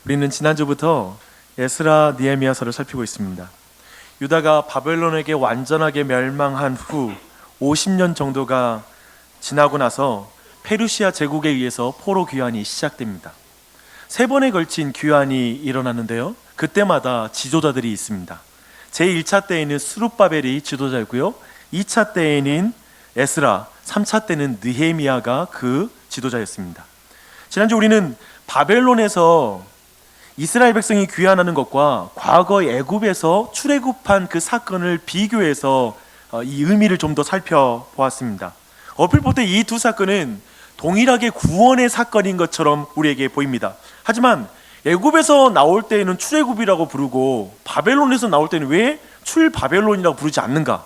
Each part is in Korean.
우리는 지난주부터 에스라 느헤미야서를 살피고 있습니다. 유다가 바벨론에게 완전하게 멸망한 후 50년 정도가 지나고 나서 페르시아 제국에 의해서 포로 귀환이 시작됩니다. 3번에 걸친 귀환이 일어나는데요, 그때마다 지도자들이 있습니다. 제1차 때에는 스룹바벨이 지도자였고요, 2차 때에는 에스라, 3차 때는 느헤미야가 그 지도자였습니다. 지난주 우리는 바벨론에서 이스라엘 백성이 귀환하는 것과 과거 애굽에서 출애굽한 그 사건을 비교해서 이 의미를 좀 더 살펴보았습니다. 얼핏 볼 때 이 두 사건은 동일하게 구원의 사건인 것처럼 우리에게 보입니다. 하지만 애굽에서 나올 때에는 출애굽이라고 부르고 바벨론에서 나올 때는 왜 출바벨론이라고 부르지 않는가?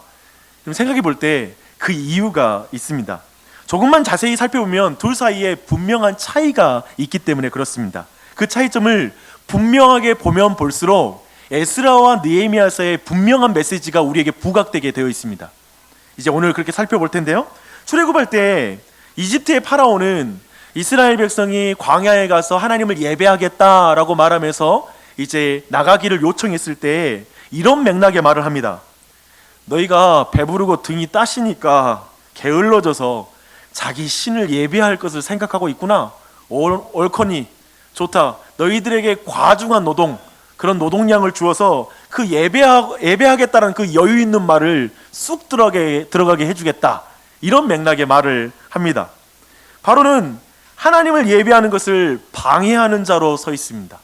생각해 볼 때 그 이유가 있습니다. 조금만 자세히 살펴보면 둘 사이에 분명한 차이가 있기 때문에 그렇습니다. 그 차이점을 분명하게 보면 볼수록 에스라와 느헤미야서의 분명한 메시지가 우리에게 부각되게 되어 있습니다. 이제 오늘 그렇게 살펴볼 텐데요, 출애굽할 때 이집트의 파라오는 이스라엘 백성이 광야에 가서 하나님을 예배하겠다라고 말하면서 이제 나가기를 요청했을 때 이런 맥락의 말을 합니다. 너희가 배부르고 등이 따시니까 게을러져서 자기 신을 예배할 것을 생각하고 있구나. 옳거니 좋다. 너희들에게 과중한 노동, 그런 노동량을 주어서 그 예배하겠다는 그 여유 있는 말을 쑥 들어가게 해주겠다. 이런 맥락의 말을 합니다. 바로는 하나님을 예배하는 것을 방해하는 자로 서 있습니다.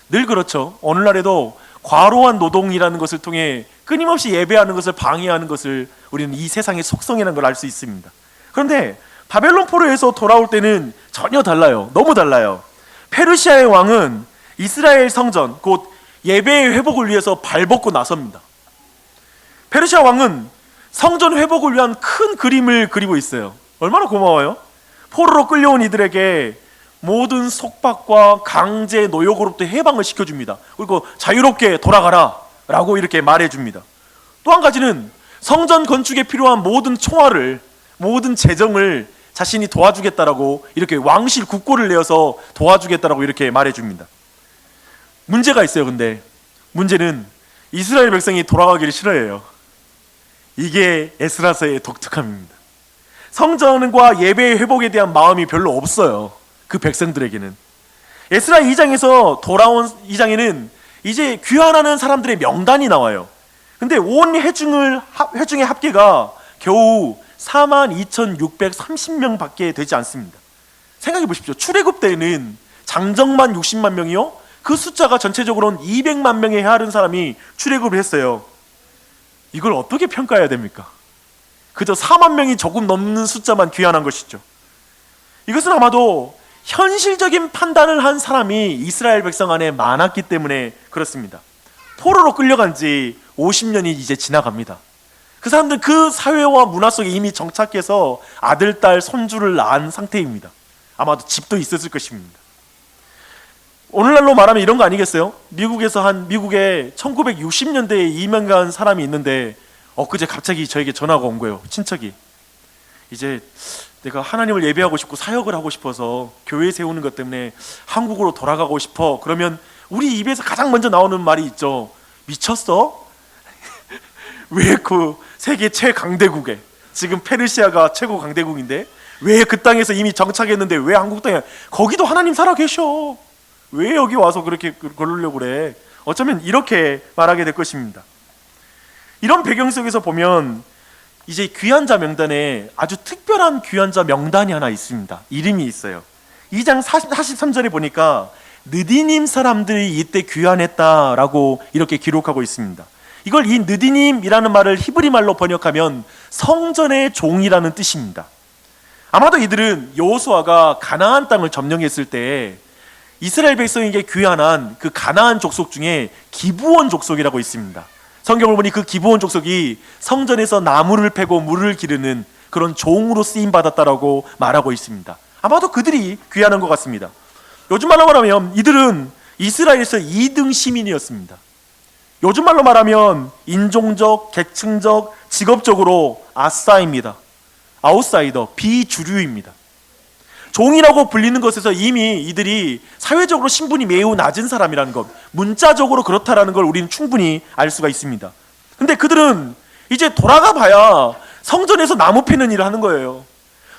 늘 그렇죠. 오늘날에도 과로한 노동이라는 것을 통해 끊임없이 예배하는 것을 방해하는 것을 우리는 이 세상의 속성이라는 걸 알 수 있습니다. 그런데 바벨론 포로에서 돌아올 때는 전혀 달라요. 너무 달라요. 페르시아의 왕은 이스라엘 성전, 곧 예배의 회복을 위해서 발벗고 나섭니다. 페르시아 왕은 성전 회복을 위한 큰 그림을 그리고 있어요. 얼마나 고마워요. 포로로 끌려온 이들에게 모든 속박과 강제 노역으로부터 해방을 시켜줍니다. 그리고 자유롭게 돌아가라 라고 이렇게 말해줍니다. 또 한 가지는 성전 건축에 필요한 모든 총알을, 모든 재정을 자신이 도와주겠다라고 이렇게 왕실 국고를 내어서 도와주겠다라고 이렇게 말해줍니다. 문제가 있어요. 근데 문제는 이스라엘 백성이 돌아가기를 싫어해요. 이게 에스라서의 독특함입니다. 성전과 예배의 회복에 대한 마음이 별로 없어요. 그 백성들에게는. 에스라 2장에서 돌아온 2장에는 이제 귀환하는 사람들의 명단이 나와요. 근데 온 회중의 합계가 겨우 42,630명 밖에 되지 않습니다. 생각해 보십시오. 출애굽 때는 장정만 60만 명이요, 그 숫자가 전체적으로는 200만 명에 해하는 사람이 출애굽을 했어요. 이걸 어떻게 평가해야 됩니까? 그저 4만 명이 조금 넘는 숫자만 귀환한 것이죠. 이것은 아마도 현실적인 판단을 한 사람이 이스라엘 백성 안에 많았기 때문에 그렇습니다. 포로로 끌려간 지 50년이 이제 지나갑니다. 그 사람들은 그 사회와 문화 속에 이미 정착해서 아들, 딸, 손주를 낳은 상태입니다. 아마도 집도 있었을 것입니다. 오늘날로 말하면 이런 거 아니겠어요? 미국에 1960년대에 이민 간 사람이 있는데 엊그제 갑자기 저에게 전화가 온 거예요. 친척이. 이제 내가 하나님을 예배하고 싶고 사역을 하고 싶어서 교회 세우는 것 때문에 한국으로 돌아가고 싶어. 그러면 우리 입에서 가장 먼저 나오는 말이 있죠. 미쳤어? 왜 그 세계 최강대국에, 지금 페르시아가 최고 강대국인데 왜 그 땅에서 이미 정착했는데 왜 한국 땅에, 거기도 하나님 살아 계셔. 왜 여기 와서 그렇게 그러려고 그래? 어쩌면 이렇게 말하게 될 것입니다. 이런 배경 속에서 보면 이제 귀환자 명단에 아주 특별한 귀환자 명단이 하나 있습니다. 이름이 있어요. 2장 43절에 보니까 느디님 사람들이 이때 귀환했다라고 이렇게 기록하고 있습니다. 이걸 이 느디님이라는 말을 히브리 말로 번역하면 성전의 종이라는 뜻입니다. 아마도 이들은 여호수아가 가나안 땅을 점령했을 때 이스라엘 백성에게 귀환한 그 가나안 족속 중에 기브온 족속이라고 있습니다. 성경을 보니 그 기브온 족속이 성전에서 나무를 패고 물을 기르는 그런 종으로 쓰임 받았다라고 말하고 있습니다. 아마도 그들이 귀환한 것 같습니다. 요즘 말로 말하면 이들은 이스라엘에서 2등 시민이었습니다. 요즘 말로 말하면 인종적, 계층적, 직업적으로 아싸입니다. 아웃사이더, 비주류입니다. 종이라고 불리는 것에서 이미 이들이 사회적으로 신분이 매우 낮은 사람이라는 것, 문자적으로 그렇다라는 걸 우리는 충분히 알 수가 있습니다. 근데 그들은 이제 돌아가 봐야 성전에서 나무 패는 일을 하는 거예요.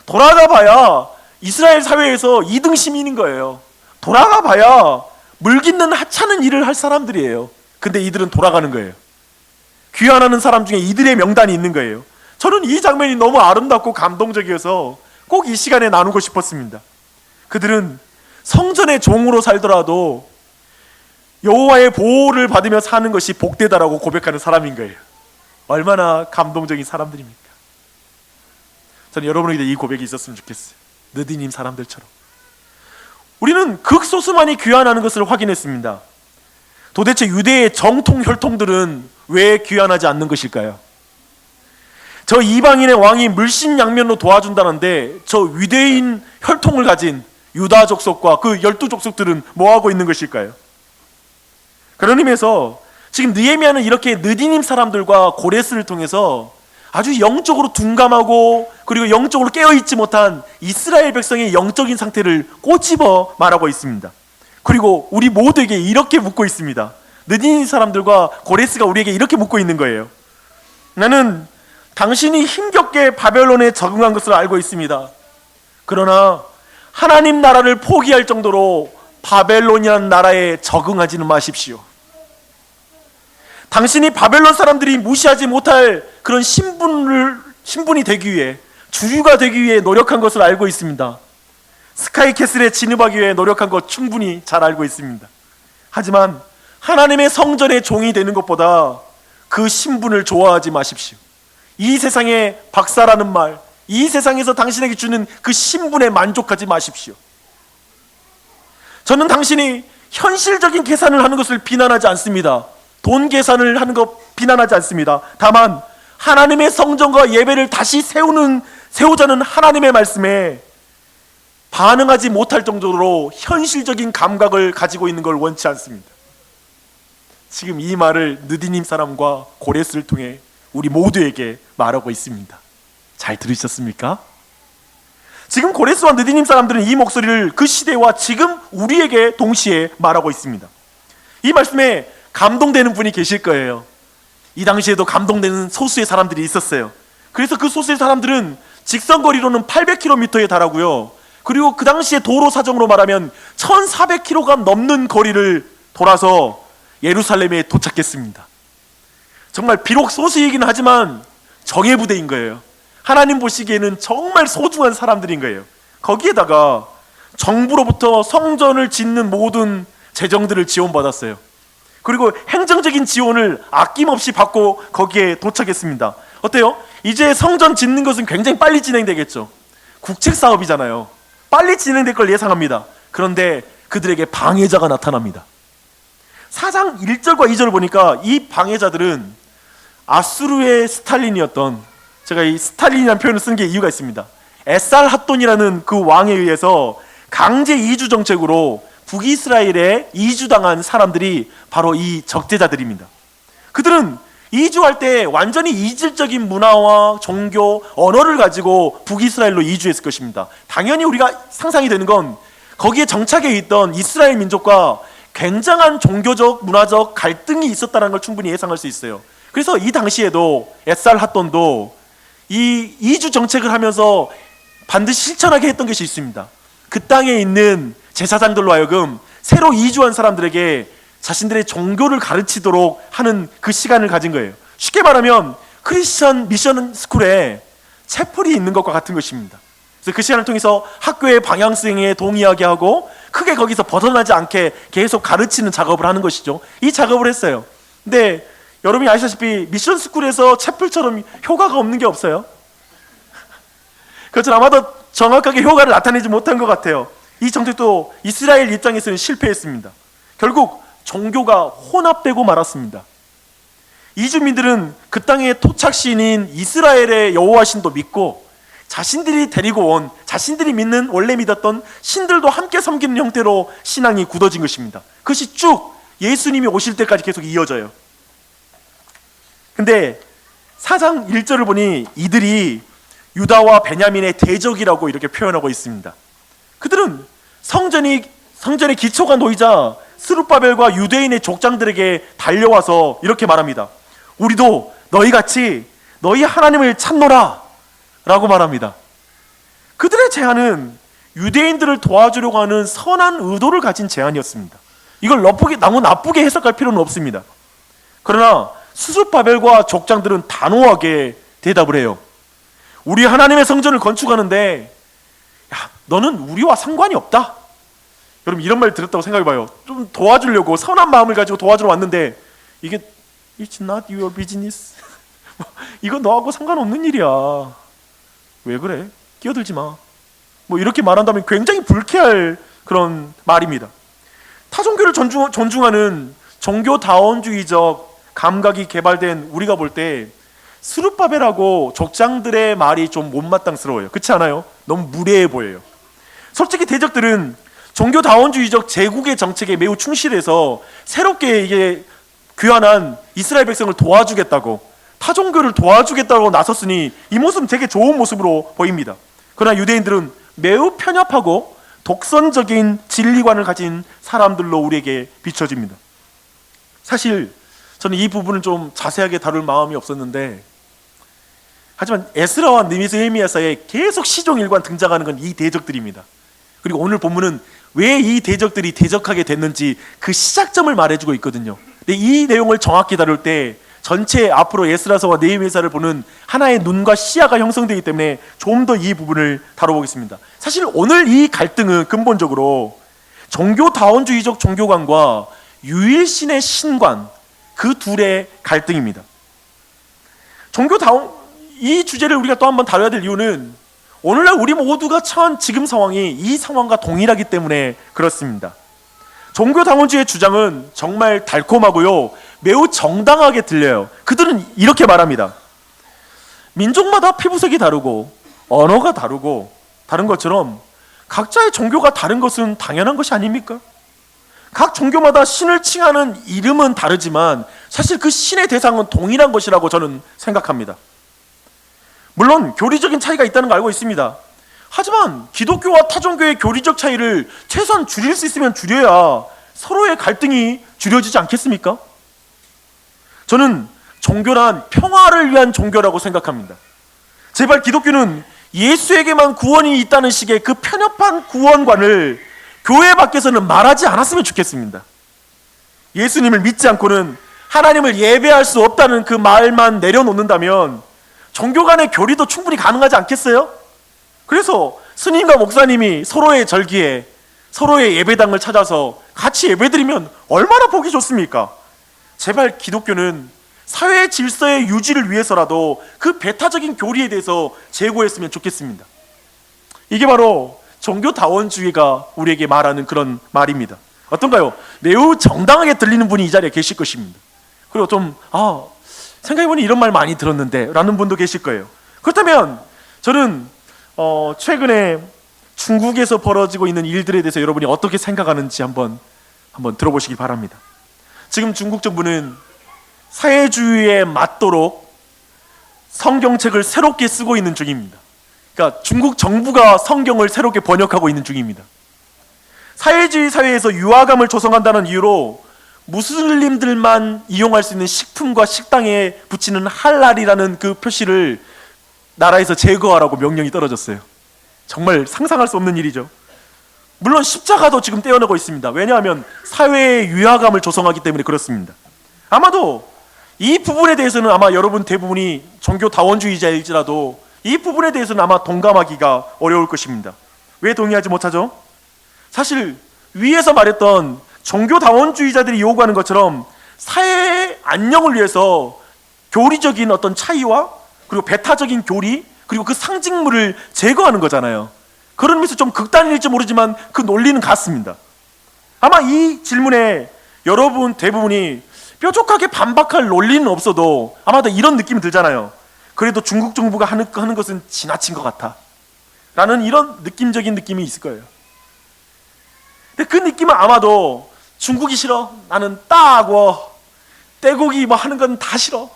돌아가 봐야 이스라엘 사회에서 2등 시민인 거예요. 돌아가 봐야 물 깃는 하찮은 일을 할 사람들이에요. 근데 이들은 돌아가는 거예요. 귀환하는 사람 중에 이들의 명단이 있는 거예요. 저는 이 장면이 너무 아름답고 감동적이어서 꼭 이 시간에 나누고 싶었습니다. 그들은 성전의 종으로 살더라도 여호와의 보호를 받으며 사는 것이 복되다라고 고백하는 사람인 거예요. 얼마나 감동적인 사람들입니까? 저는 여러분에게 이 고백이 있었으면 좋겠어요. 느디님 사람들처럼. 우리는 극소수만이 귀환하는 것을 확인했습니다. 도대체 유대의 정통 혈통들은 왜 귀환하지 않는 것일까요? 저 이방인의 왕이 물심양면으로 도와준다는데 저 유대인 혈통을 가진 유다 족속과 그 12족속들은 뭐하고 있는 것일까요? 그런 의미에서 지금 느헤미야는 이렇게 느디님 사람들과 고레스를 통해서 아주 영적으로 둔감하고 그리고 영적으로 깨어있지 못한 이스라엘 백성의 영적인 상태를 꼬집어 말하고 있습니다. 그리고 우리 모두에게 이렇게 묻고 있습니다. 느디님 사람들과 고레스가 우리에게 이렇게 묻고 있는 거예요. 나는 당신이 힘겹게 바벨론에 적응한 것을 알고 있습니다. 그러나 하나님 나라를 포기할 정도로 바벨론이라는 나라에 적응하지는 마십시오. 당신이 바벨론 사람들이 무시하지 못할 그런 신분이 되기 위해, 주류가 되기 위해 노력한 것을 알고 있습니다. 스카이캐슬에 진입하기 위해 노력한 것 충분히 잘 알고 있습니다. 하지만 하나님의 성전의 종이 되는 것보다 그 신분을 좋아하지 마십시오. 이 세상의 박사라는 말, 이 세상에서 당신에게 주는 그 신분에 만족하지 마십시오. 저는 당신이 현실적인 계산을 하는 것을 비난하지 않습니다. 돈 계산을 하는 것 비난하지 않습니다. 다만 하나님의 성전과 예배를 다시 세우자는 하나님의 말씀에 반응하지 못할 정도로 현실적인 감각을 가지고 있는 걸 원치 않습니다. 지금 이 말을 느디님 사람과 고레스를 통해 우리 모두에게 말하고 있습니다. 잘 들으셨습니까? 지금 고레스와 느디님 사람들은 이 목소리를 그 시대와 지금 우리에게 동시에 말하고 있습니다. 이 말씀에 감동되는 분이 계실 거예요. 이 당시에도 감동되는 소수의 사람들이 있었어요. 그래서 그 소수의 사람들은 직선거리로는 800km에 달하고요. 그리고 그 당시에 도로 사정으로 말하면 1400km가 넘는 거리를 돌아서 예루살렘에 도착했습니다. 정말 비록 소수이긴 하지만 정예부대인 거예요. 하나님 보시기에는 정말 소중한 사람들인 거예요. 거기에다가 정부로부터 성전을 짓는 모든 재정들을 지원받았어요. 그리고 행정적인 지원을 아낌없이 받고 거기에 도착했습니다. 어때요? 이제 성전 짓는 것은 굉장히 빨리 진행되겠죠. 국책 사업이잖아요. 빨리 진행될 걸 예상합니다. 그런데 그들에게 방해자가 나타납니다. 4장 1절과 2절을 보니까 이 방해자들은 아수르의 스탈린이었던, 제가 이 스탈린이라는 표현을 쓴 게 이유가 있습니다. 에살핫돈이라는 그 왕에 의해서 강제 이주 정책으로 북이스라엘에 이주당한 사람들이 바로 이 적대자들입니다. 그들은 이주할 때 완전히 이질적인 문화와 종교, 언어를 가지고 북이스라엘로 이주했을 것입니다. 당연히 우리가 상상이 되는 건 거기에 정착해 있던 이스라엘 민족과 굉장한 종교적, 문화적 갈등이 있었다는 걸 충분히 예상할 수 있어요. 그래서 이 당시에도 에살핫돈도 이 이주 정책을 하면서 반드시 실천하게 했던 것이 있습니다. 그 땅에 있는 제사장들로 하여금 새로 이주한 사람들에게 자신들의 종교를 가르치도록 하는 그 시간을 가진 거예요. 쉽게 말하면 크리스천 미션 스쿨에 채플이 있는 것과 같은 것입니다. 그래서 그 시간을 통해서 학교의 방향성에 동의하게 하고 크게 거기서 벗어나지 않게 계속 가르치는 작업을 하는 것이죠. 이 작업을 했어요. 근데 여러분이 아시다시피 미션 스쿨에서 채플처럼 효과가 없는 게 없어요. 그렇죠. 아마도 정확하게 효과를 나타내지 못한 것 같아요. 이 정책도 이스라엘 입장에서는 실패했습니다. 결국 종교가 혼합되고 말았습니다. 이주민들은 그 땅의 토착신인 이스라엘의 여호와 신도 믿고 자신들이 데리고 온, 자신들이 믿는, 원래 믿었던 신들도 함께 섬기는 형태로 신앙이 굳어진 것입니다. 그것이 쭉 예수님이 오실 때까지 계속 이어져요. 근데 4장 1절을 보니 이들이 유다와 베냐민의 대적이라고 이렇게 표현하고 있습니다. 그들은 성전의 기초가 놓이자 스룹바벨과 유대인의 족장들에게 달려와서 이렇게 말합니다. 우리도 너희같이 너희 하나님을 찾노라 라고 말합니다. 그들의 제안은 유대인들을 도와주려고 하는 선한 의도를 가진 제안이었습니다. 이걸 너무 나쁘게 해석할 필요는 없습니다. 그러나 스룹바벨과 족장들은 단호하게 대답을 해요. 우리 하나님의 성전을 건축하는데 너는 우리와 상관이 없다. 여러분, 이런 말 들었다고 생각해봐요. 좀 도와주려고 선한 마음을 가지고 도와주러 왔는데 이게 It's not your business. 이건 너하고 상관없는 일이야. 왜 그래? 끼어들지 마. 뭐 이렇게 말한다면 굉장히 불쾌할 그런 말입니다. 타종교를 존중하는 종교다원주의적 감각이 개발된 우리가 볼 때 스룹바벨하고 족장들의 말이 좀 못마땅스러워요. 그렇지 않아요? 너무 무례해 보여요. 솔직히 대적들은 종교다원주의적 제국의 정책에 매우 충실해서 새롭게 이게 귀환한 이스라엘 백성을 도와주겠다고, 타종교를 도와주겠다고 나섰으니 이 모습은 되게 좋은 모습으로 보입니다. 그러나 유대인들은 매우 편협하고 독선적인 진리관을 가진 사람들로 우리에게 비춰집니다. 사실 저는 이 부분을 좀 자세하게 다룰 마음이 없었는데, 하지만 에스라와 느헤미야 사이에 계속 시종일관 등장하는 건 이 대적들입니다. 그리고 오늘 본문은 왜 이 대적들이 대적하게 됐는지 그 시작점을 말해주고 있거든요. 근데 이 내용을 정확히 다룰 때 전체 앞으로 에스라서와 느헤미야서를 보는 하나의 눈과 시야가 형성되기 때문에 좀 더 이 부분을 다뤄보겠습니다. 사실 오늘 이 갈등은 근본적으로 종교다원주의적 종교관과 유일신의 신관, 그 둘의 갈등입니다. 이 주제를 우리가 또 한번 다뤄야 될 이유는 오늘날 우리 모두가 처한 지금 상황이 이 상황과 동일하기 때문에 그렇습니다. 종교다원주의의 주장은 정말 달콤하고요, 매우 정당하게 들려요. 그들은 이렇게 말합니다. 민족마다 피부색이 다르고 언어가 다르고 다른 것처럼 각자의 종교가 다른 것은 당연한 것이 아닙니까? 각 종교마다 신을 칭하는 이름은 다르지만 사실 그 신의 대상은 동일한 것이라고 저는 생각합니다. 물론 교리적인 차이가 있다는 걸 알고 있습니다. 하지만 기독교와 타종교의 교리적 차이를 최소한 줄일 수 있으면 줄여야 서로의 갈등이 줄여지지 않겠습니까? 저는 종교란 평화를 위한 종교라고 생각합니다. 제발 기독교는 예수에게만 구원이 있다는 식의 그 편협한 구원관을 교회 밖에서는 말하지 않았으면 좋겠습니다. 예수님을 믿지 않고는 하나님을 예배할 수 없다는 그 말만 내려놓는다면 종교 간의 교리도 충분히 가능하지 않겠어요? 그래서 스님과 목사님이 서로의 절기에 서로의 예배당을 찾아서 같이 예배드리면 얼마나 보기 좋습니까? 제발 기독교는 사회 질서의 유지를 위해서라도 그 배타적인 교리에 대해서 제고했으면 좋겠습니다. 이게 바로 종교다원주의가 우리에게 말하는 그런 말입니다. 어떤가요? 매우 정당하게 들리는 분이 이 자리에 계실 것입니다. 그리고 좀 생각해보니 이런 말 많이 들었는데 라는 분도 계실 거예요. 그렇다면 저는 최근에 중국에서 벌어지고 있는 일들에 대해서 여러분이 어떻게 생각하는지 한번 들어보시기 바랍니다. 지금 중국 정부는 사회주의에 맞도록 성경책을 새롭게 쓰고 있는 중입니다. 그러니까 중국 정부가 성경을 새롭게 번역하고 있는 중입니다. 사회주의 사회에서 유화감을 조성한다는 이유로 무슬림들만 이용할 수 있는 식품과 식당에 붙이는 할랄이라는 그 표시를 나라에서 제거하라고 명령이 떨어졌어요. 정말 상상할 수 없는 일이죠. 물론 십자가도 지금 떼어내고 있습니다. 왜냐하면 사회의 유화감을 조성하기 때문에 그렇습니다. 아마도 이 부분에 대해서는 아마 여러분 대부분이 종교다원주의자일지라도 이 부분에 대해서는 아마 동감하기가 어려울 것입니다. 왜 동의하지 못하죠? 사실 위에서 말했던 종교다원주의자들이 요구하는 것처럼 사회의 안녕을 위해서 교리적인 어떤 차이와 그리고 배타적인 교리 그리고 그 상징물을 제거하는 거잖아요. 그런 의미에서 좀 극단일지 모르지만 그 논리는 같습니다. 아마 이 질문에 여러분 대부분이 뾰족하게 반박할 논리는 없어도 아마도 이런 느낌이 들잖아요. 그래도 중국 정부가 하는 것은 지나친 것 같아 라는 이런 느낌적인 느낌이 있을 거예요. 근데 그 느낌은 아마도 중국이 싫어, 나는 따고 떼고기 뭐 하는 건 다 싫어,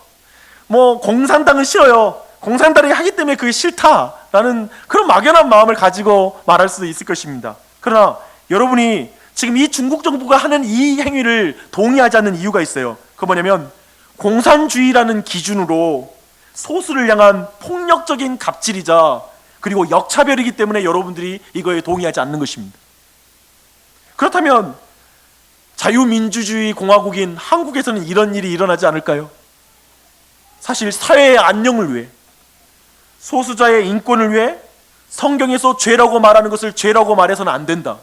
뭐 공산당은 싫어요, 공산당이 하기 때문에 그게 싫다라는 그런 막연한 마음을 가지고 말할 수도 있을 것입니다. 그러나 여러분이 지금 이 중국 정부가 하는 이 행위를 동의하지 않는 이유가 있어요. 그거 뭐냐면 공산주의라는 기준으로 소수를 향한 폭력적인 갑질이자 그리고 역차별이기 때문에 여러분들이 이거에 동의하지 않는 것입니다. 그렇다면 자유민주주의 공화국인 한국에서는 이런 일이 일어나지 않을까요? 사실 사회의 안녕을 위해, 소수자의 인권을 위해 성경에서 죄라고 말하는 것을 죄라고 말해서는 안 된다.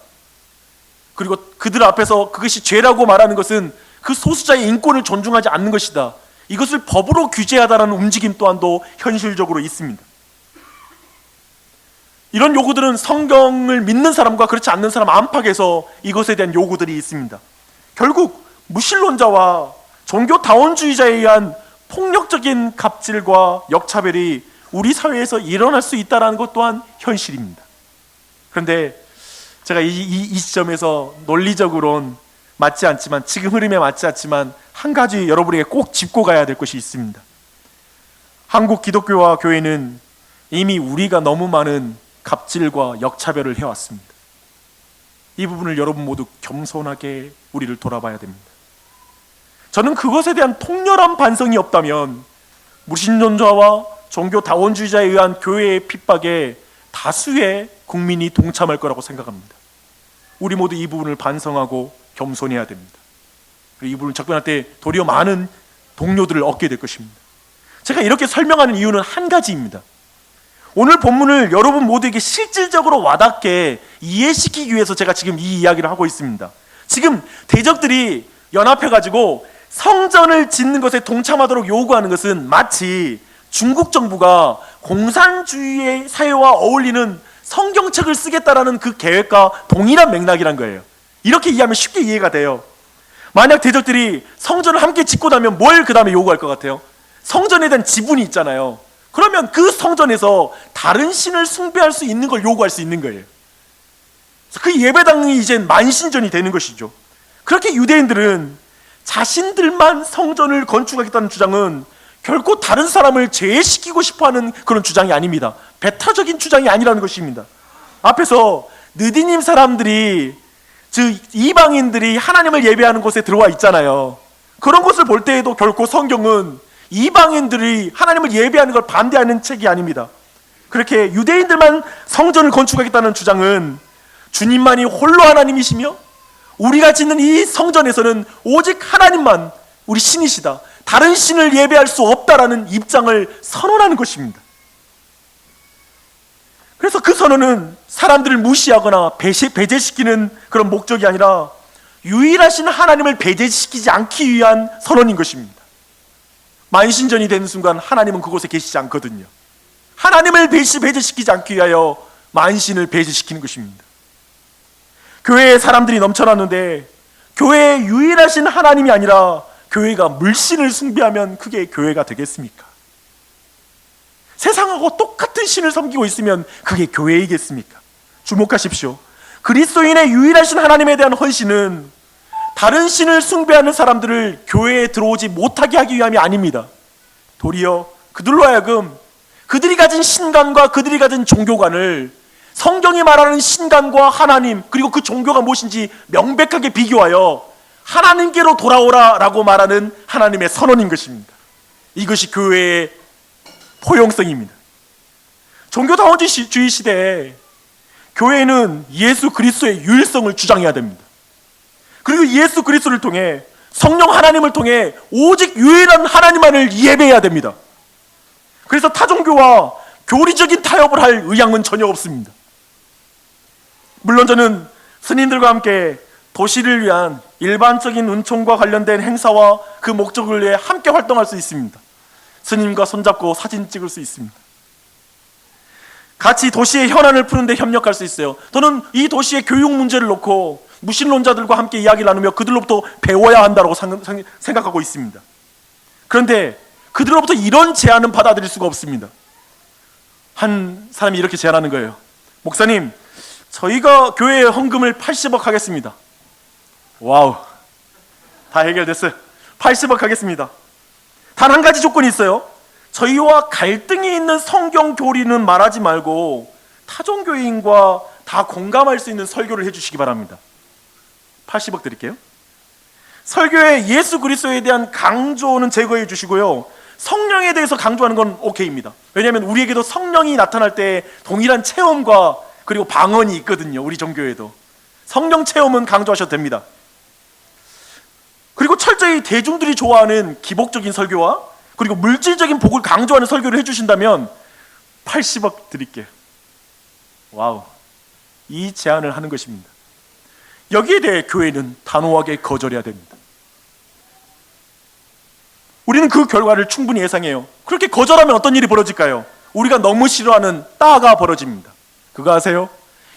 그리고 그들 앞에서 그것이 죄라고 말하는 것은 그 소수자의 인권을 존중하지 않는 것이다. 이것을 법으로 규제하다라는 움직임 또한도 현실적으로 있습니다. 이런 요구들은 성경을 믿는 사람과 그렇지 않는 사람 안팎에서 이것에 대한 요구들이 있습니다. 결국 무신론자와 종교다원주의자에 의한 폭력적인 갑질과 역차별이 우리 사회에서 일어날 수 있다는 것 또한 현실입니다. 그런데 제가 이 시점에서 논리적으로는 맞지 않지만, 지금 흐름에 맞지 않지만 한 가지 여러분에게 꼭 짚고 가야 될 것이 있습니다. 한국 기독교와 교회는 이미 우리가 너무 많은 갑질과 역차별을 해왔습니다. 이 부분을 여러분 모두 겸손하게 우리를 돌아봐야 됩니다. 저는 그것에 대한 통렬한 반성이 없다면 무신론자와 종교다원주의자에 의한 교회의 핍박에 다수의 국민이 동참할 거라고 생각합니다. 우리 모두 이 부분을 반성하고 겸손해야 됩니다. 그리고 이 부분을 접근할 때 도리어 많은 동료들을 얻게 될 것입니다. 제가 이렇게 설명하는 이유는 한 가지입니다. 오늘 본문을 여러분 모두에게 실질적으로 와닿게 이해시키기 위해서 제가 지금 이 이야기를 하고 있습니다. 지금 대적들이 연합해가지고 성전을 짓는 것에 동참하도록 요구하는 것은 마치 중국 정부가 공산주의의 사회와 어울리는 성경책을 쓰겠다라는 그 계획과 동일한 맥락이란 거예요. 이렇게 이해하면 쉽게 이해가 돼요. 만약 대적들이 성전을 함께 짓고 나면 뭘 그 다음에 요구할 것 같아요? 성전에 대한 지분이 있잖아요. 그러면 그 성전에서 다른 신을 숭배할 수 있는 걸 요구할 수 있는 거예요. 그 예배당이 이제 만신전이 되는 것이죠. 그렇게 유대인들은 자신들만 성전을 건축하겠다는 주장은 결코 다른 사람을 제외시키고 싶어하는 그런 주장이 아닙니다. 배타적인 주장이 아니라는 것입니다. 앞에서 느디님 사람들이, 즉 이방인들이 하나님을 예배하는 곳에 들어와 있잖아요. 그런 것을 볼 때에도 결코 성경은 이방인들이 하나님을 예배하는 걸 반대하는 책이 아닙니다. 그렇게 유대인들만 성전을 건축하겠다는 주장은 주님만이 홀로 하나님이시며 우리가 짓는 이 성전에서는 오직 하나님만 우리 신이시다, 다른 신을 예배할 수 없다라는 입장을 선언하는 것입니다. 그래서 그 선언은 사람들을 무시하거나 배제시키는 그런 목적이 아니라 유일하신 하나님을 배제시키지 않기 위한 선언인 것입니다. 만신전이 되는 순간 하나님은 그곳에 계시지 않거든요. 하나님을 배제시키지 않기 위하여 만신을 배제시키는 것입니다. 교회에 사람들이 넘쳐났는데 교회의 유일하신 하나님이 아니라 교회가 물신을 숭배하면 그게 교회가 되겠습니까? 세상하고 똑같은 신을 섬기고 있으면 그게 교회이겠습니까? 주목하십시오. 그리스도인의 유일하신 하나님에 대한 헌신은 다른 신을 숭배하는 사람들을 교회에 들어오지 못하게 하기 위함이 아닙니다. 도리어 그들로 하여금 그들이 가진 신관과 그들이 가진 종교관을 성경이 말하는 신관과 하나님, 그리고 그 종교가 무엇인지 명백하게 비교하여 하나님께로 돌아오라라고 말하는 하나님의 선언인 것입니다. 이것이 교회의 포용성입니다. 종교다원주의 시대에 교회는 예수 그리스도의 유일성을 주장해야 됩니다. 그리고 예수 그리스도를 통해, 성령 하나님을 통해 오직 유일한 하나님만을 예배해야 됩니다. 그래서 타종교와 교리적인 타협을 할 의향은 전혀 없습니다. 물론 저는 스님들과 함께 도시를 위한 일반적인 은총과 관련된 행사와 그 목적을 위해 함께 활동할 수 있습니다. 스님과 손잡고 사진 찍을 수 있습니다. 같이 도시의 현안을 푸는데 협력할 수 있어요. 또는 이 도시의 교육 문제를 놓고 무신론자들과 함께 이야기를 나누며 그들로부터 배워야 한다고 생각하고 있습니다. 그런데 그들로부터 이런 제안은 받아들일 수가 없습니다. 한 사람이 이렇게 제안하는 거예요. 목사님, 저희가 교회에 헌금을 80억 하겠습니다. 와우, 다 해결됐어요. 80억 하겠습니다. 단 한 가지 조건이 있어요. 저희와 갈등이 있는 성경 교리는 말하지 말고 타종교인과 다 공감할 수 있는 설교를 해주시기 바랍니다. 80억 드릴게요. 설교에 예수 그리스도에 대한 강조는 제거해 주시고요, 성령에 대해서 강조하는 건 오케이입니다. 왜냐하면 우리에게도 성령이 나타날 때 동일한 체험과 그리고 방언이 있거든요. 우리 종교에도 성령 체험은 강조하셔도 됩니다. 그리고 철저히 대중들이 좋아하는 기복적인 설교와 그리고 물질적인 복을 강조하는 설교를 해주신다면 80억 드릴게요. 와우, 이 제안을 하는 것입니다. 여기에 대해 교회는 단호하게 거절해야 됩니다. 우리는 그 결과를 충분히 예상해요. 그렇게 거절하면 어떤 일이 벌어질까요? 우리가 너무 싫어하는 따가 벌어집니다. 그거 아세요?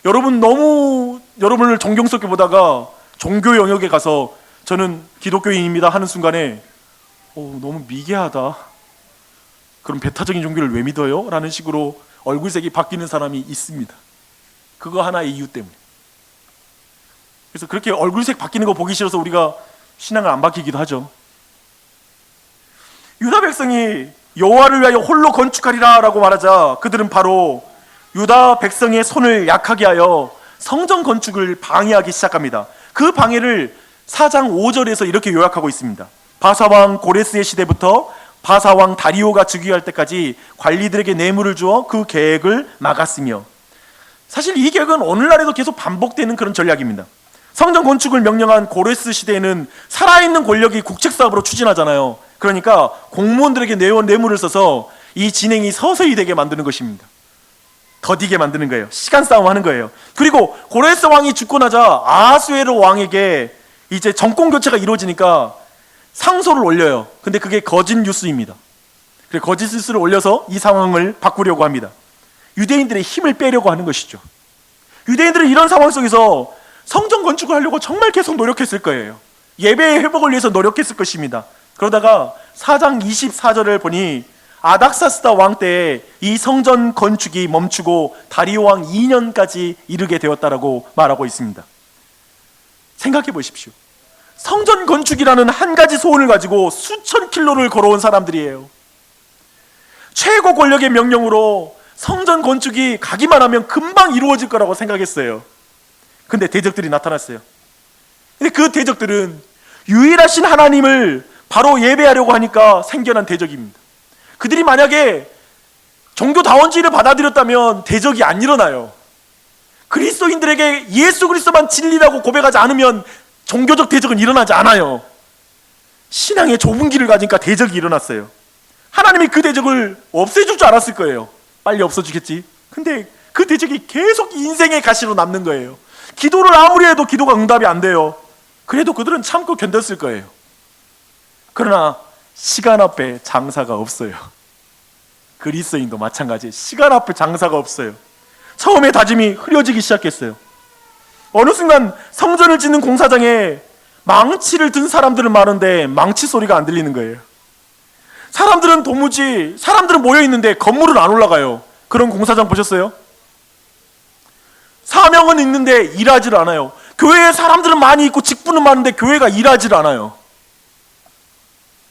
여러분을 존경스럽게 보다가 종교 영역에 가서 저는 기독교인입니다 하는 순간에 너무 미개하다, 그럼 배타적인 종교를 왜 믿어요? 라는 식으로 얼굴색이 바뀌는 사람이 있습니다. 그거 하나의 이유 때문에. 그래서 그렇게 얼굴색 바뀌는 거 보기 싫어서 우리가 신앙을 안 바뀌기도 하죠. 유다 백성이 여호와를 위하여 홀로 건축하리라 라고 말하자 그들은 바로 유다 백성의 손을 약하게 하여 성전 건축을 방해하기 시작합니다. 그 방해를 4장 5절에서 이렇게 요약하고 있습니다. 바사왕 고레스의 시대부터 바사왕 다리오가 즉위할 때까지 관리들에게 뇌물을 주어 그 계획을 막았으며, 사실 이 계획은 오늘날에도 계속 반복되는 그런 전략입니다. 성전 건축을 명령한 고레스 시대에는 살아있는 권력이 국책사업으로 추진하잖아요. 그러니까 공무원들에게 뇌물을 써서 이 진행이 서서히 되게 만드는 것입니다. 더디게 만드는 거예요. 시간 싸움하는 거예요. 그리고 고레스 왕이 죽고 나자 아하수에로 왕에게 이제 정권 교체가 이루어지니까 상소를 올려요. 근데 그게 거짓 뉴스입니다. 그래서 거짓 뉴스를 올려서 이 상황을 바꾸려고 합니다. 유대인들의 힘을 빼려고 하는 것이죠. 유대인들은 이런 상황 속에서 성전 건축을 하려고 정말 계속 노력했을 거예요. 예배의 회복을 위해서 노력했을 것입니다. 그러다가 4장 24절을 보니 아닥사스다 왕 때에 이 성전 건축이 멈추고 다리오 왕 2년까지 이르게 되었다라고 말하고 있습니다. 생각해 보십시오. 성전 건축이라는 한 가지 소원을 가지고 수천 킬로를 걸어온 사람들이에요. 최고 권력의 명령으로 성전 건축이 가기만 하면 금방 이루어질 거라고 생각했어요. 근데 대적들이 나타났어요. 근데 그 대적들은 유일하신 하나님을 바로 예배하려고 하니까 생겨난 대적입니다. 그들이 만약에 종교다원주의를 받아들였다면 대적이 안 일어나요. 그리스도인들에게 예수 그리스도만 진리라고 고백하지 않으면 종교적 대적은 일어나지 않아요. 신앙의 좁은 길을 가니까 대적이 일어났어요. 하나님이 그 대적을 없애줄 줄 알았을 거예요. 빨리 없어지겠지. 근데 그 대적이 계속 인생의 가시로 남는 거예요. 기도를 아무리 해도 기도가 응답이 안 돼요. 그래도 그들은 참고 견뎠을 거예요. 그러나 시간 앞에 장사가 없어요. 그리스도인도 마찬가지. 시간 앞에 장사가 없어요. 처음에 다짐이 흐려지기 시작했어요. 어느 순간 성전을 짓는 공사장에 망치를 든 사람들은 많은데 망치 소리가 안 들리는 거예요. 사람들은 모여 있는데 건물은 안 올라가요. 그런 공사장 보셨어요? 사명은 있는데 일하지를 않아요. 교회에 사람들은 많이 있고 직분은 많은데 교회가 일하지를 않아요.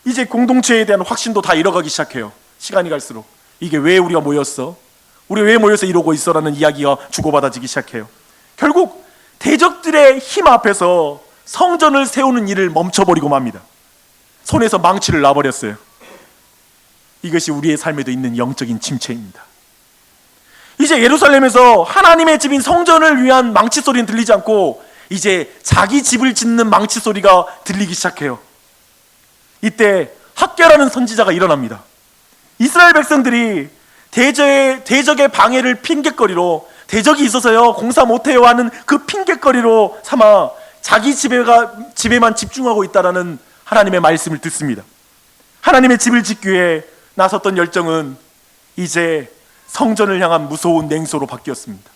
이제 공동체에 대한 확신도 다 잃어가기 시작해요. 시간이 갈수록. 이게 왜 우리가 모였어? 우리 왜 모여서 이러고 있어? 라는 이야기가 주고받아지기 시작해요. 결국 대적들의 힘 앞에서 성전을 세우는 일을 멈춰버리고 맙니다. 손에서 망치를 놔버렸어요. 이것이 우리의 삶에도 있는 영적인 침체입니다. 이제 예루살렘에서 하나님의 집인 성전을 위한 망치 소리는 들리지 않고 이제 자기 집을 짓는 망치 소리가 들리기 시작해요. 이때 학개라는 선지자가 일어납니다. 이스라엘 백성들이 대적의 방해를 핑곗거리로, 대적이 있어서요 공사 못해요 하는 그 핑곗거리로 삼아 자기 집에만 집중하고 있다라는 하나님의 말씀을 듣습니다. 하나님의 집을 짓기 위해 나섰던 열정은 이제 성전을 향한 무서운 냉소로 바뀌었습니다.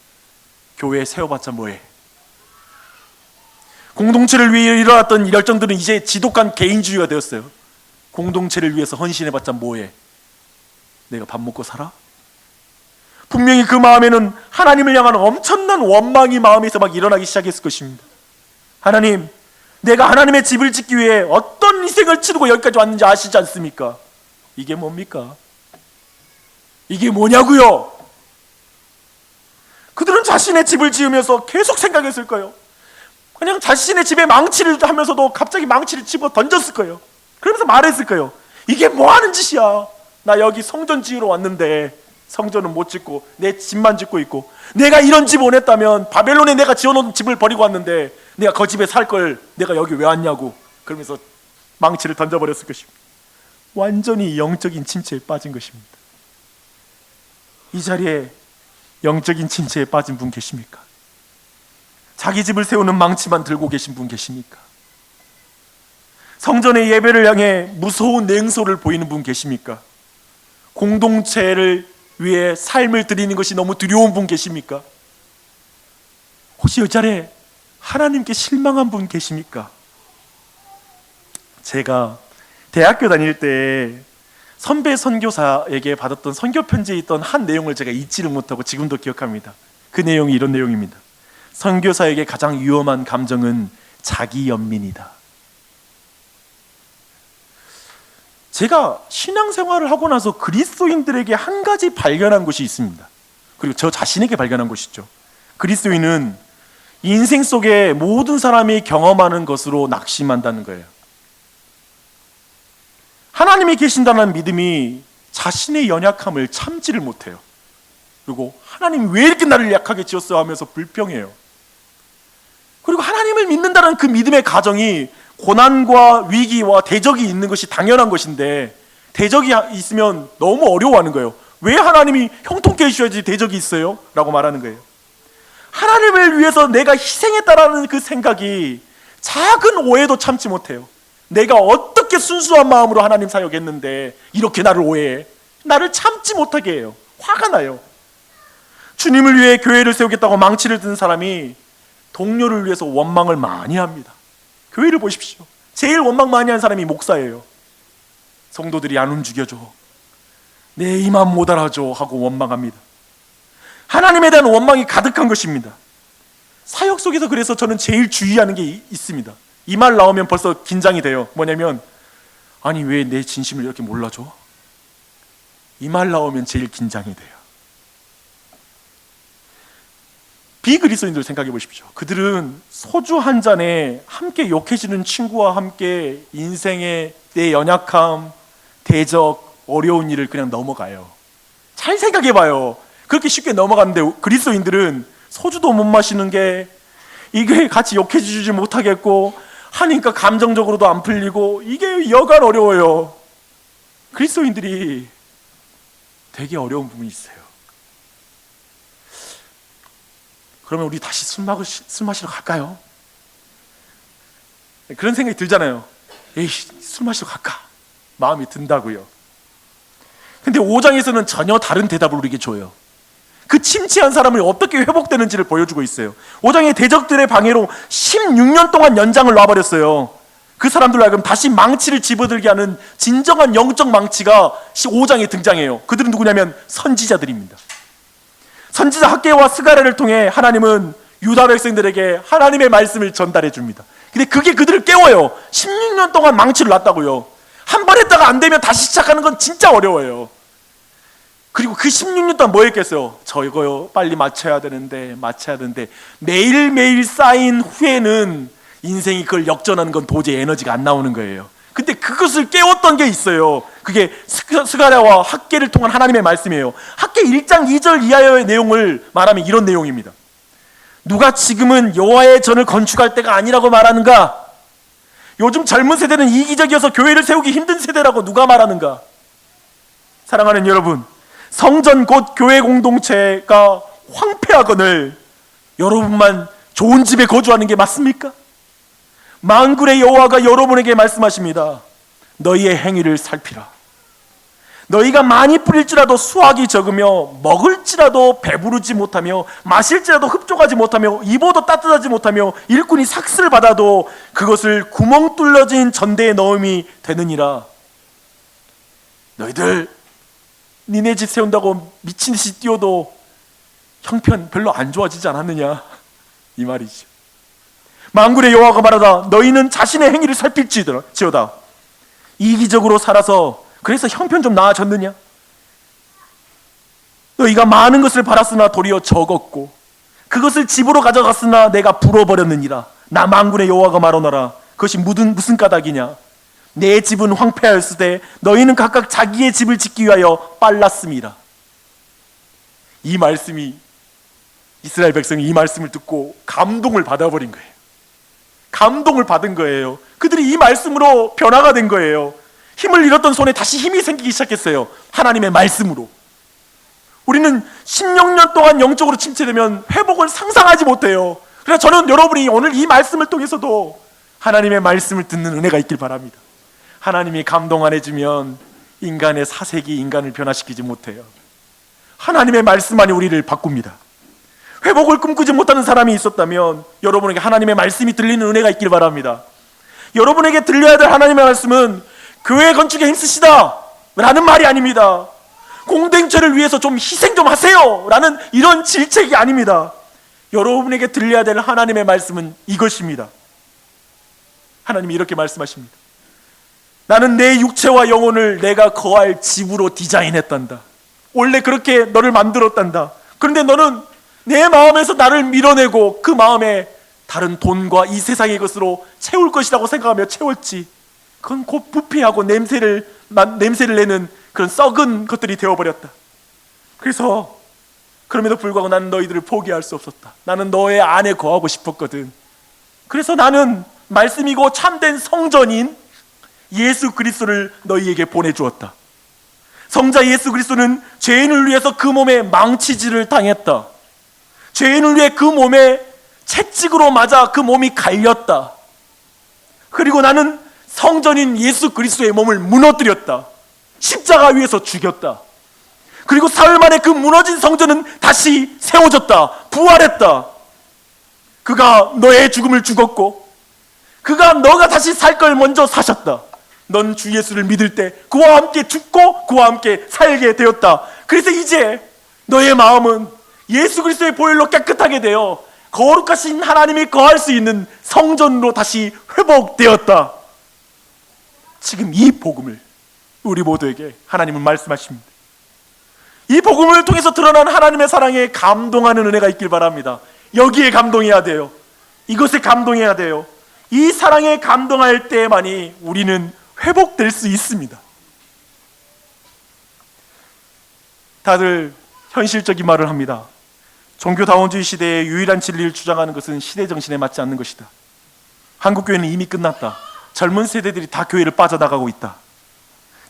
교회 세워봤자 뭐해? 공동체를 위해 일어났던 열정들은 이제 지독한 개인주의가 되었어요. 공동체를 위해서 헌신해봤자 뭐해? 내가 밥 먹고 살아? 분명히 그 마음에는 하나님을 향한 엄청난 원망이 마음에서 막 일어나기 시작했을 것입니다. 하나님, 내가 하나님의 집을 짓기 위해 어떤 희생을 치르고 여기까지 왔는지 아시지 않습니까? 이게 뭡니까? 이게 뭐냐고요? 그들은 자신의 집을 지으면서 계속 생각했을 거예요. 그냥 자신의 집에 망치를 하면서도 갑자기 망치를 집어 던졌을 거예요. 그러면서 말했을 거예요. 이게 뭐 하는 짓이야? 나 여기 성전 지으러 왔는데 성전은 못 짓고 내 집만 짓고 있고, 내가 이런 집 원했다면 바벨론에 내가 지어놓은 집을 버리고 왔는데 내가 그 집에 살 걸 내가 여기 왜 왔냐고, 그러면서 망치를 던져버렸을 것입니다. 완전히 영적인 침체에 빠진 것입니다. 이 자리에 영적인 침체에 빠진 분 계십니까? 자기 집을 세우는 망치만 들고 계신 분 계십니까? 성전의 예배를 향해 무서운 냉소를 보이는 분 계십니까? 공동체를 위해 삶을 드리는 것이 너무 두려운 분 계십니까? 혹시 이 자리에 하나님께 실망한 분 계십니까? 제가 대학교 다닐 때 선배 선교사에게 받았던 선교 편지에 있던 한 내용을 제가 잊지를 못하고 지금도 기억합니다. 그 내용이 이런 내용입니다. 선교사에게 가장 위험한 감정은 자기 연민이다. 제가 신앙생활을 하고 나서 그리스도인들에게 한 가지 발견한 것이 있습니다. 그리고 저 자신에게 발견한 것이죠. 그리스도인은 인생 속에 모든 사람이 경험하는 것으로 낙심한다는 거예요. 하나님이 계신다는 믿음이 자신의 연약함을 참지를 못해요. 그리고 하나님 왜 이렇게 나를 약하게 지었어 하면서 불평해요. 그리고 하나님을 믿는다는 그 믿음의 가정이 고난과 위기와 대적이 있는 것이 당연한 것인데, 대적이 있으면 너무 어려워하는 거예요. 왜 하나님이 형통케 해주셔야지 대적이 있어요? 라고 말하는 거예요. 하나님을 위해서 내가 희생했다라는 그 생각이 작은 오해도 참지 못해요. 내가 어떻게 순수한 마음으로 하나님 사역했는데 이렇게 나를 오해해? 나를 참지 못하게 해요. 화가 나요. 주님을 위해 교회를 세우겠다고 망치를 든 사람이 동료를 위해서 원망을 많이 합니다. 교회를 보십시오. 제일 원망 많이 한 사람이 목사예요. 성도들이 안 움직여줘, 내 이만 못 알아줘 하고 원망합니다. 하나님에 대한 원망이 가득한 것입니다. 사역 속에서 그래서 저는 제일 주의하는 게 있습니다. 이 말 나오면 벌써 긴장이 돼요. 뭐냐면, 아니 왜 내 진심을 이렇게 몰라줘? 이 말 나오면 제일 긴장이 돼요. 비그리스도인들 생각해 보십시오. 그들은 소주 한 잔에 함께 욕해주는 친구와 함께 인생의 내 연약함, 대적, 어려운 일을 그냥 넘어가요. 잘 생각해 봐요. 그렇게 쉽게 넘어가는데 그리스도인들은 소주도 못 마시는 게 이게 같이 욕해주지 못하겠고 하니까 감정적으로도 안 풀리고 이게 여간 어려워요. 그리스도인들이 되게 어려운 부분이 있어요. 그러면 우리 다시 술 마시러 갈까요? 그런 생각이 들잖아요. 에이, 술 마시러 갈까? 마음이 든다고요. 근데 5장에서는 전혀 다른 대답을 우리에게 줘요. 그 침체한 사람이 어떻게 회복되는지를 보여주고 있어요. 5장의 대적들의 방해로 16년 동안 연장을 놔버렸어요. 그 사람들로 하여금 다시 망치를 집어들게 하는 진정한 영적 망치가 5장에 등장해요. 그들은 누구냐면 선지자들입니다. 선지자 학개와 스가랴를 통해 하나님은 유다 백성들에게 하나님의 말씀을 전달해 줍니다. 근데 그게 그들을 깨워요. 16년 동안 망치를 놨다고요. 한 번 했다가 안 되면 다시 시작하는 건 진짜 어려워요. 그리고 그 16년 동안 뭐 했겠어요? 저 이거요 빨리 맞춰야 되는데 매일매일 쌓인 후에는 인생이 그걸 역전하는 건 도저히 에너지가 안 나오는 거예요. 근데 그것을 깨웠던 게 있어요. 그게 스가랴와 학개를 통한 하나님의 말씀이에요. 학개 1장 2절 이하의 내용을 말하면 이런 내용입니다. 누가 지금은 여호와의 전을 건축할 때가 아니라고 말하는가? 요즘 젊은 세대는 이기적이어서 교회를 세우기 힘든 세대라고 누가 말하는가? 사랑하는 여러분, 성전 곧 교회 공동체가 황폐하거늘 여러분만 좋은 집에 거주하는 게 맞습니까? 만군의 여호와가 여러분에게 말씀하십니다. 너희의 행위를 살피라. 너희가 많이 뿌릴지라도 수확이 적으며 먹을지라도 배부르지 못하며 마실지라도 흡족하지 못하며 입어도 따뜻하지 못하며 일꾼이 삭슬을 받아도 그것을 구멍 뚫려진 전대에 넣음이 되느니라. 너희들 니네 집 세운다고 미친 듯이 뛰어도 형편 별로 안 좋아지지 않았느냐, 이 말이죠. 만군의 여호와가 말하다 너희는 자신의 행위를 살필지어다. 이기적으로 살아서 그래서 형편 좀 나아졌느냐? 너희가 많은 것을 팔았으나 도리어 적었고 그것을 집으로 가져갔으나 내가 불어버렸느니라. 나 만군의 여호와가 말하노라. 그것이 무슨 까닭이냐? 내 집은 황폐하였으되 너희는 각각 자기의 집을 짓기 위하여 빨랐음이라. 이 말씀이, 이스라엘 백성이 이 말씀을 듣고 감동을 받아버린 거예요. 감동을 받은 거예요. 그들이 이 말씀으로 변화가 된 거예요. 힘을 잃었던 손에 다시 힘이 생기기 시작했어요. 하나님의 말씀으로. 우리는 16년 동안 영적으로 침체되면 회복을 상상하지 못해요. 그래서 저는 여러분이 오늘 이 말씀을 통해서도 하나님의 말씀을 듣는 은혜가 있길 바랍니다. 하나님이 감동 안 해주면 인간의 사색이 인간을 변화시키지 못해요. 하나님의 말씀만이 우리를 바꿉니다. 회복을 꿈꾸지 못하는 사람이 있었다면 여러분에게 하나님의 말씀이 들리는 은혜가 있길 바랍니다. 여러분에게 들려야 될 하나님의 말씀은 교회 건축에 힘쓰시다 라는 말이 아닙니다. 공동체를 위해서 좀 희생 좀 하세요 라는 이런 질책이 아닙니다. 여러분에게 들려야 될 하나님의 말씀은 이것입니다. 하나님이 이렇게 말씀하십니다. 나는 내 육체와 영혼을 내가 거할 집으로 디자인했단다. 원래 그렇게 너를 만들었단다. 그런데 너는 내 마음에서 나를 밀어내고 그 마음에 다른 돈과 이 세상의 것으로 채울 것이라고 생각하며 채웠지. 그건 곧 부패하고 냄새를 내는 그런 썩은 것들이 되어버렸다. 그래서 그럼에도 불구하고 나는 너희들을 포기할 수 없었다. 나는 너의 안에 거하고 싶었거든. 그래서 나는 말씀이고 참된 성전인 예수 그리스도를 너희에게 보내주었다. 성자 예수 그리스도는 죄인을 위해서 그 몸에 망치질을 당했다. 죄인을 위해 그 몸에 채찍으로 맞아 그 몸이 갈렸다. 그리고 나는 성전인 예수 그리스도의 몸을 무너뜨렸다. 십자가 위에서 죽였다. 그리고 사흘 만에 그 무너진 성전은 다시 세워졌다. 부활했다. 그가 너의 죽음을 죽었고 그가 너가 다시 살 걸 먼저 사셨다. 넌 주 예수를 믿을 때 그와 함께 죽고 그와 함께 살게 되었다. 그래서 이제 너의 마음은 예수 그리스도의 보혈로 깨끗하게 되어 거룩하신 하나님이 거할 수 있는 성전으로 다시 회복되었다. 지금 이 복음을 우리 모두에게 하나님은 말씀하십니다. 이 복음을 통해서 드러난 하나님의 사랑에 감동하는 은혜가 있길 바랍니다. 여기에 감동해야 돼요. 이것에 감동해야 돼요. 이 사랑에 감동할 때만이 우리는 회복될 수 있습니다. 다들 현실적인 말을 합니다. 종교다원주의 시대의 유일한 진리를 주장하는 것은 시대 정신에 맞지 않는 것이다. 한국 교회는 이미 끝났다. 젊은 세대들이 다 교회를 빠져나가고 있다.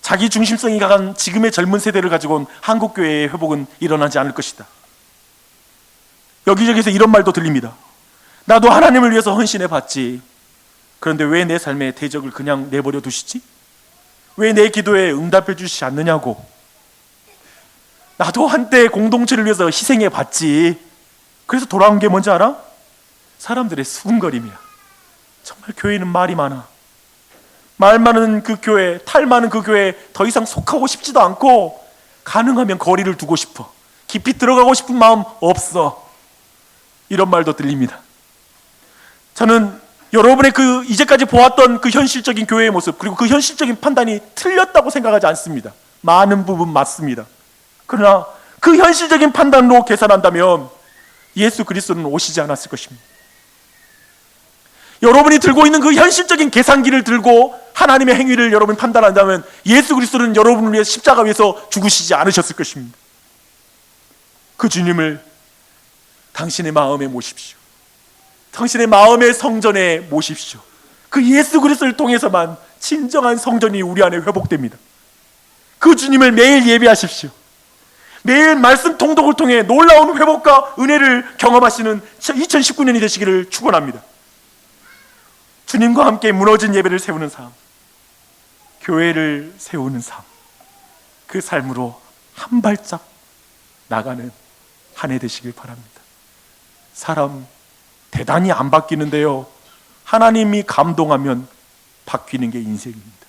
자기 중심성이 강한 지금의 젊은 세대를 가지고는 한국 교회의 회복은 일어나지 않을 것이다. 여기저기서 이런 말도 들립니다. 나도 하나님을 위해서 헌신해 봤지. 그런데 왜 내 삶의 대적을 그냥 내버려 두시지? 왜 내 기도에 응답해 주시지 않느냐고. 나도 한때 공동체를 위해서 희생해 봤지. 그래서 돌아온 게 뭔지 알아? 사람들의 수군거림이야. 정말 교회는 말이 많아. 말 많은 그 교회, 탈 많은 그 교회에 더 이상 속하고 싶지도 않고 가능하면 거리를 두고 싶어. 깊이 들어가고 싶은 마음 없어. 이런 말도 들립니다. 저는 여러분의 그 이제까지 보았던 그 현실적인 교회의 모습, 그리고 그 현실적인 판단이 틀렸다고 생각하지 않습니다. 많은 부분 맞습니다. 그러나 그 현실적인 판단으로 계산한다면 예수 그리스도는 오시지 않았을 것입니다. 여러분이 들고 있는 그 현실적인 계산기를 들고 하나님의 행위를 여러분이 판단한다면 예수 그리스도는 여러분을 위해 십자가 위에서 죽으시지 않으셨을 것입니다. 그 주님을 당신의 마음에 모십시오. 당신의 마음의 성전에 모십시오. 그 예수 그리스도를 통해서만 진정한 성전이 우리 안에 회복됩니다. 그 주님을 매일 예배하십시오. 매일 말씀 통독을 통해 놀라운 회복과 은혜를 경험하시는 2019년이 되시기를 축원합니다. 주님과 함께 무너진 예배를 세우는 삶, 교회를 세우는 삶, 그 삶으로 한 발짝 나가는 한 해 되시길 바랍니다. 사람 대단히 안 바뀌는데요, 하나님이 감동하면 바뀌는 게 인생입니다.